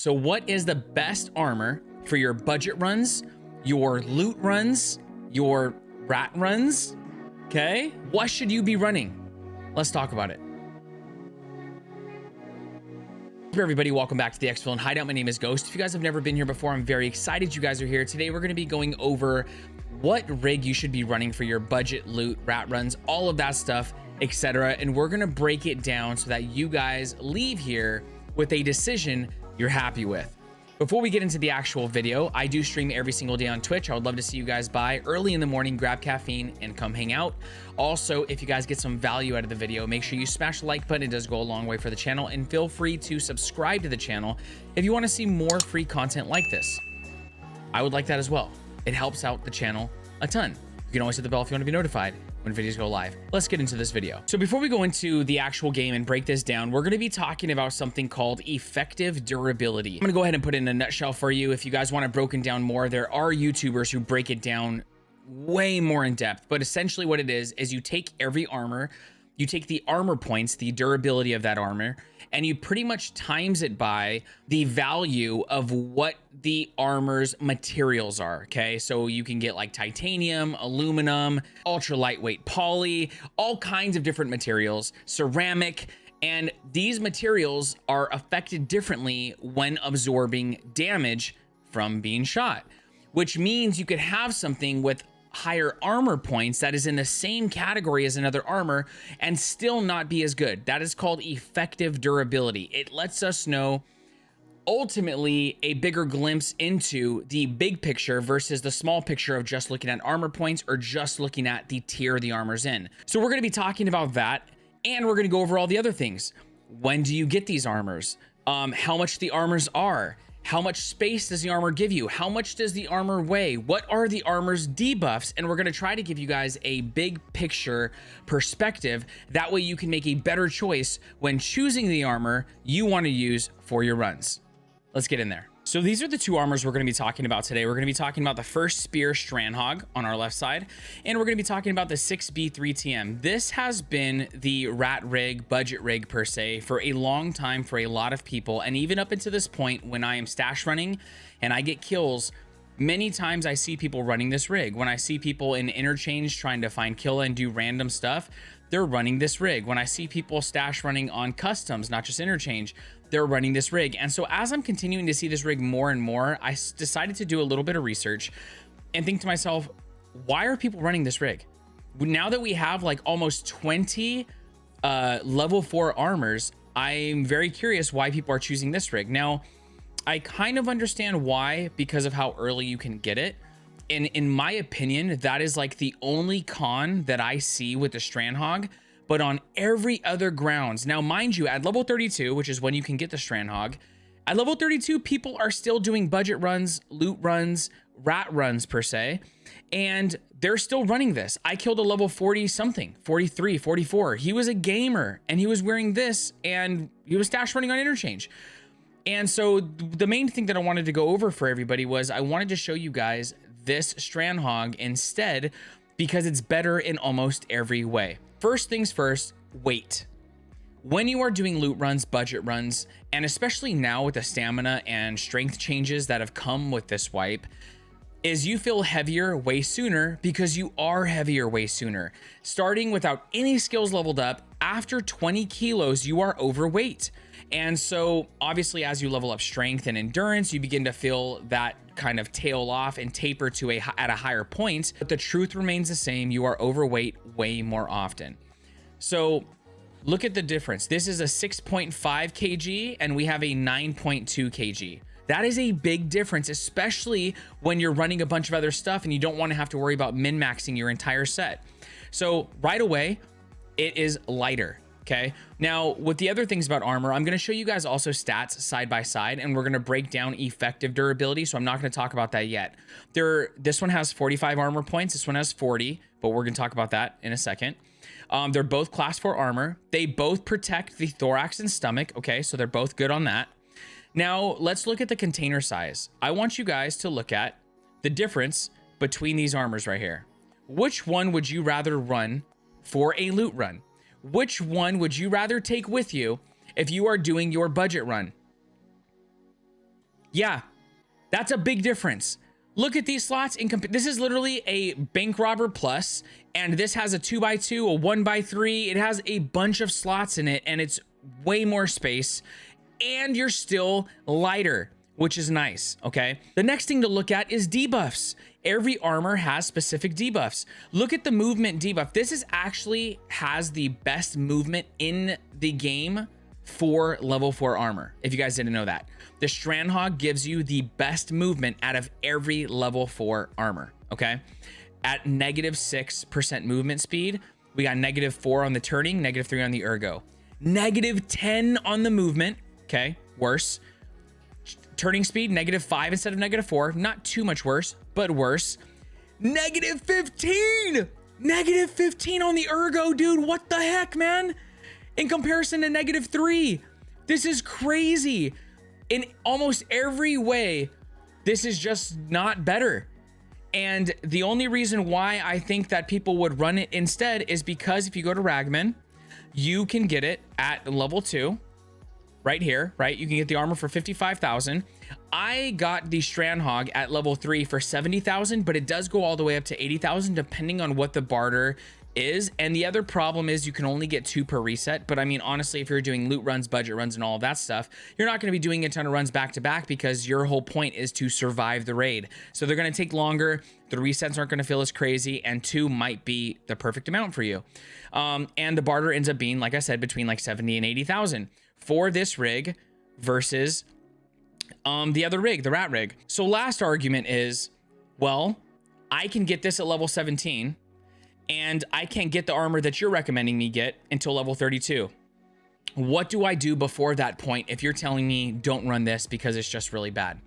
So what is the best armor for your budget runs, your loot runs, your rat runs? Okay, what should you be running? Let's talk about it. Hey everybody, welcome back to the X Villain Hideout. My name is Ghost. If you guys have never been here before, I'm very excited you guys are here. Today we're going to be going over what rig you should be running for your budget loot, rat runs, all of that stuff, etc. And we're going to break it down so that you guys leave here with a decision you're happy with. Before we get into the actual video, I do stream every single day on Twitch. I would love to see you guys by early in the morning, grab caffeine and come hang out. Also, if you guys get some value out of the video, make sure you smash the like button. It does go a long way for the channel, and feel free to subscribe to the channel if you want to see more free content like this. I would like that as well. It helps out the channel a ton. You can always hit the bell if you want to be notified when videos go live. Let's get into this video. So before we go into the actual game and break this down, we're going to be talking about something called effective durability. I'm going to go ahead and put it in a nutshell for you. If you guys want it broken down more, there are YouTubers who break it down way more in depth, but essentially what it is you take every armor, you take the armor points, the durability of that armor, and you pretty much times it by the value of what the armor's materials are, okay? So you can get like titanium, aluminum, ultra lightweight poly, all kinds of different materials, ceramic, and these materials are affected differently when absorbing damage from being shot, which means you could have something with higher armor points that is in the same category as another armor and still not be as good. That is called effective durability. It lets us know ultimately a bigger glimpse into the big picture versus the small picture of just looking at armor points or just looking at the tier the armor's in. So we're going to be talking about that, and we're going to go over all the other things. When do you get these armors? How much the armors are? How much space does the armor give you? How much does the armor weigh? What are the armor's debuffs? And we're going to try to give you guys a big picture perspective. That way you can make a better choice when choosing the armor you want to use for your runs. Let's get in there. So these are the two armors we're going to be talking about today. We're going to be talking about the first Spear Strandhog on our left side, and we're going to be talking about the 6B3TM. This has been the rat rig, budget rig per se, for a long time for a lot of people, and even up until this point when I am stash running and I get kills, many times I see people running this rig. When I see people in interchange trying to find kill and do random stuff, they're running this rig. When I see people stash running on customs, not just interchange, they're running this rig. And so as I'm continuing to see this rig more and more, I decided to do a little bit of research and think to myself, why are people running this rig? Now that we have like almost 20 level 4 armors, I'm very curious why people are choosing this rig. Now, I kind of understand why, because of how early you can get it. And in my opinion, that is like the only con that I see with the Strandhog. But on every other grounds, now mind you, at level 32, which is when you can get the Strandhog, at level 32, people are still doing budget runs, loot runs, rat runs per se, and they're still running this. I killed a level 40 something, 43, 44. He was a gamer and he was wearing this and he was stash running on interchange. And so the main thing that I wanted to go over for everybody was I wanted to show you guys this Strandhog instead, because it's better in almost every way. First things first, weight. When you are doing loot runs, budget runs, and especially now with the stamina and strength changes that have come with this wipe, is you feel heavier way sooner because you are heavier way sooner. Starting without any skills leveled up, after 20 kilos, you are overweight. And so obviously as you level up strength and endurance, you begin to feel that kind of tail off and taper to at a higher point, but the truth remains the same. You are overweight way more often. So look at the difference. This is a 6.5 kg and we have a 9.2 kg. That is a big difference, especially when you're running a bunch of other stuff and you don't want to have to worry about min-maxing your entire set. So right away, it is lighter. Okay, now with the other things about armor, I'm going to show you guys also stats side by side, and we're going to break down effective durability. So I'm not going to talk about that yet. This one has 45 armor points. This one has 40, but we're going to talk about that in a second. They're both class 4 armor. They both protect the thorax and stomach. Okay, so they're both good on that. Now let's look at the container size. I want you guys to look at the difference between these armors right here. Which one would you rather run for a loot run? Which one would you rather take with you if you are doing your budget run? Yeah, that's a big difference. Look at these slots. This is literally a bank robber plus, and this has a 2x2, a 1x3. It has a bunch of slots in it, and it's way more space, and you're still lighter, which is nice, okay? The next thing to look at is debuffs. Every armor has specific debuffs. Look at the movement debuff. This is actually has the best movement in the game for level 4 armor, if you guys didn't know that. The Strandhog gives you the best movement out of every level 4 armor, okay? At -6% movement speed, we got -4 on the turning, -3 on the ergo. -10 on the movement, okay? Worse. Turning speed, -5 instead of -4. Not too much worse, but worse. -15! -15 on the ergo, dude. What the heck, man? In comparison to -3. This is crazy. In almost every way, this is just not better. And the only reason why I think that people would run it instead is because if you go to Ragman, you can get it at level 2. Right here, right? You can get the armor for 55,000. I got the Strandhog at level 3 for 70,000, but it does go all the way up to 80,000 depending on what the barter is. And the other problem is you can only get 2 per reset. But I mean, honestly, if you're doing loot runs, budget runs, and all of that stuff, you're not going to be doing a ton of runs back to back because your whole point is to survive the raid. So they're going to take longer. The resets aren't going to feel as crazy, and 2 might be the perfect amount for you. And the barter ends up being, like I said, between like 70 and 80,000 for this rig versus the other rig, the rat rig. So last argument is, well, I can get this at level 17 and I can't get the armor that you're recommending me get until level 32. What do I do before that point if you're telling me don't run this because it's just really bad?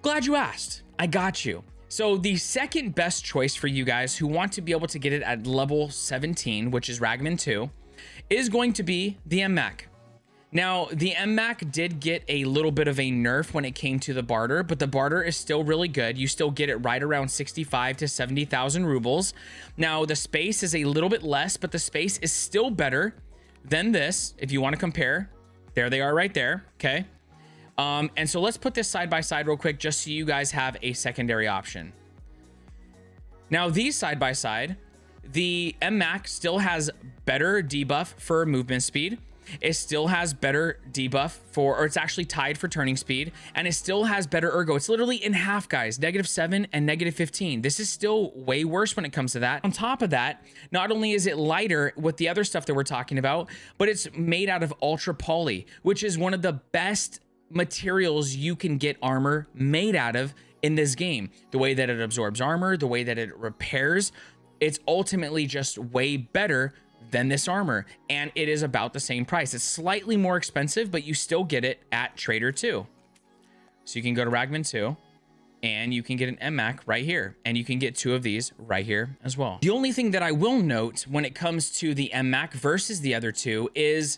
Glad you asked. I got you. So the second best choice for you guys who want to be able to get it at level 17, which is Ragman 2, is going to be the MMAC. Now, the MMAC did get a little bit of a nerf when it came to the barter, but the barter is still really good. You still get it right around 65 to 70,000 rubles. Now, the space is a little bit less, but the space is still better than this. If you want to compare, there they are right there, okay? And so let's put this side by side real quick, just so you guys have a secondary option. Now, these side by side, the MMAC still has better debuff for movement speed. It still has better debuff for, or it's actually tied for turning speed, and it still has better ergo. It's literally in half, guys, -7 and -15. This is still way worse when it comes to that. On top of that, not only is it lighter with the other stuff that we're talking about, but it's made out of ultra poly, which is one of the best materials you can get armor made out of in this game. The way that it absorbs armor, the way that it repairs, it's ultimately just way better than this armor, and it is about the same price. It's slightly more expensive, but you still get it at Trader 2. So you can go to Ragman 2 and you can get an MMAC right here, and you can get 2 of these right here as well. The only thing that I will note when it comes to the MMAC versus the other 2 is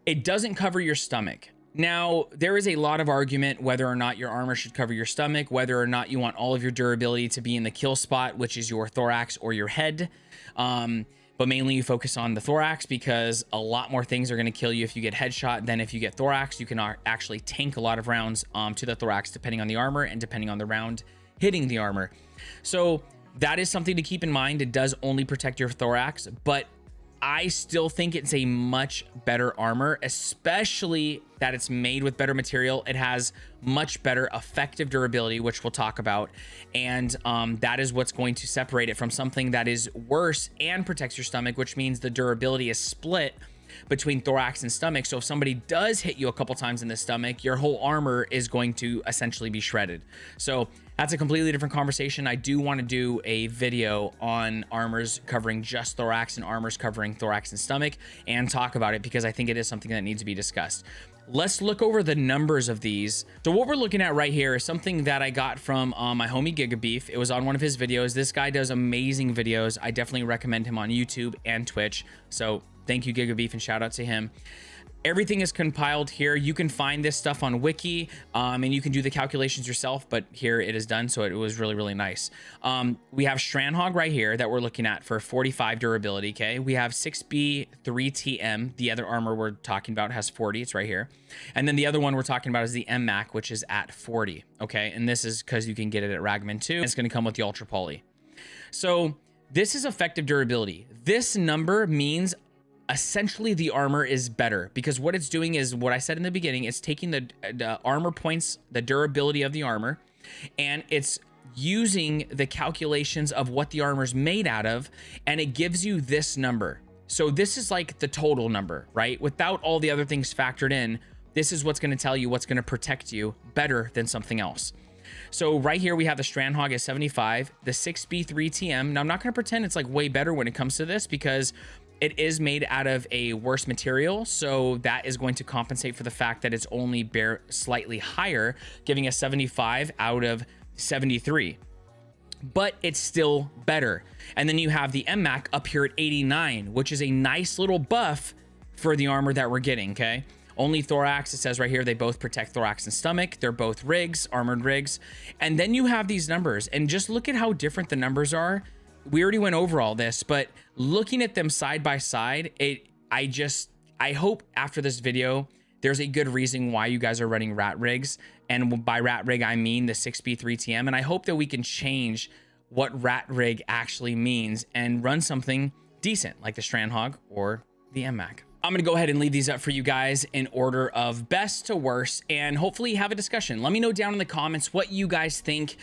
it doesn't cover your stomach. Now, there is a lot of argument whether or not your armor should cover your stomach, whether or not you want all of your durability to be in the kill spot, which is your thorax or your head. But mainly you focus on the thorax because a lot more things are going to kill you if you get headshot than if you get thorax. You can actually tank a lot of rounds to the thorax depending on the armor and depending on the round hitting the armor. So that is something to keep in mind. It does only protect your thorax, but I still think it's a much better armor, especially that it's made with better material. It has much better effective durability, which we'll talk about. And that is what's going to separate it from something that is worse and protects your stomach, which means the durability is split between thorax and stomach. So if somebody does hit you a couple times in the stomach, your whole armor is going to essentially be shredded. So that's a completely different conversation. I do want to do a video on armors covering just thorax and armors covering thorax and stomach and talk about it because I think it is something that needs to be discussed. Let's look over the numbers of these. So what we're looking at right here is something that I got from my homie Gigabeef. It was on one of his videos. This guy does amazing videos. I definitely recommend him on YouTube and Twitch. So thank you, Gigabeef, and shout out to him. Everything is compiled here. You can find this stuff on Wiki, and you can do the calculations yourself, but here it is done. So it was really, really nice. We have Strandhog right here that we're looking at for 45 durability. Okay. We have 6B3TM. The other armor we're talking about has 40. It's right here. And then the other one we're talking about is the MMAC, which is at 40. Okay. And this is because you can get it at Ragman too. It's going to come with the Ultra Poly. So this is effective durability. This number means essentially the armor is better, because what it's doing is what I said in the beginning. It's taking the armor points, the durability of the armor, and it's using the calculations of what the armor's made out of, and it gives you this number. So this is like the total number, right? Without all the other things factored in, this is what's going to tell you what's going to protect you better than something else. So right here we have the Strandhog at 75, the 6B3TM. Now I'm not going to pretend it's like way better when it comes to this, because it is made out of a worse material, so that is going to compensate for the fact that it's only slightly higher, giving a 75 out of 73. But it's still better. And then you have the MMAC up here at 89, which is a nice little buff for the armor that we're getting, okay? Only Thorax, it says right here, they both protect thorax and stomach. They're both rigs, armored rigs. And then you have these numbers, and just look at how different the numbers are. We already went over all this, but looking at them side by side, I hope after this video, there's a good reason why you guys are running rat rigs. And by rat rig, I mean the 6B3TM. And I hope that we can change what rat rig actually means and run something decent like the Strandhog or the MMAC. I'm going to go ahead and leave these up for you guys in order of best to worst, and hopefully have a discussion. Let me know down in the comments what you guys think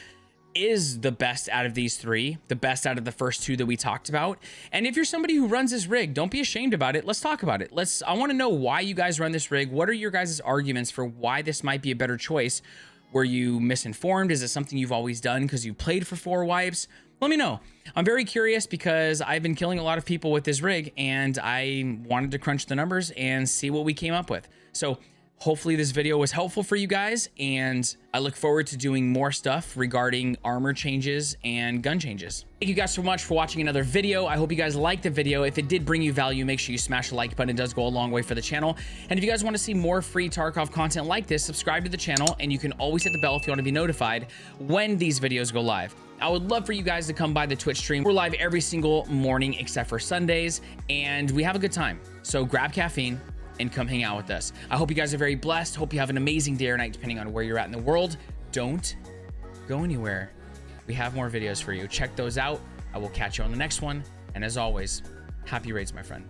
is the best out of these three, the best out of the first two that we talked about. And if you're somebody who runs this rig, don't be ashamed about it. Let's talk about it. I want to know why you guys run this rig. What are your guys' arguments for why this might be a better choice? Were you misinformed? Is it something you've always done because you played for 4 wipes? Let me know. I'm very curious because I've been killing a lot of people with this rig, and I wanted to crunch the numbers and see what we came up with. So hopefully this video was helpful for you guys, and I look forward to doing more stuff regarding armor changes and gun changes. Thank you guys so much for watching another video. I hope you guys liked the video. If it did bring you value, make sure you smash the like button. It does go a long way for the channel. And if you guys want to see more free Tarkov content like this, subscribe to the channel, and you can always hit the bell if you want to be notified when these videos go live. I would love for you guys to come by the Twitch stream. We're live every single morning except for Sundays, and we have a good time. So grab caffeine and come hang out with us. I hope you guys are very blessed. Hope you have an amazing day or night, depending on where you're at in the world. Don't go anywhere. We have more videos for you. Check those out. I will catch you on the next one. And as always, happy raids, my friend.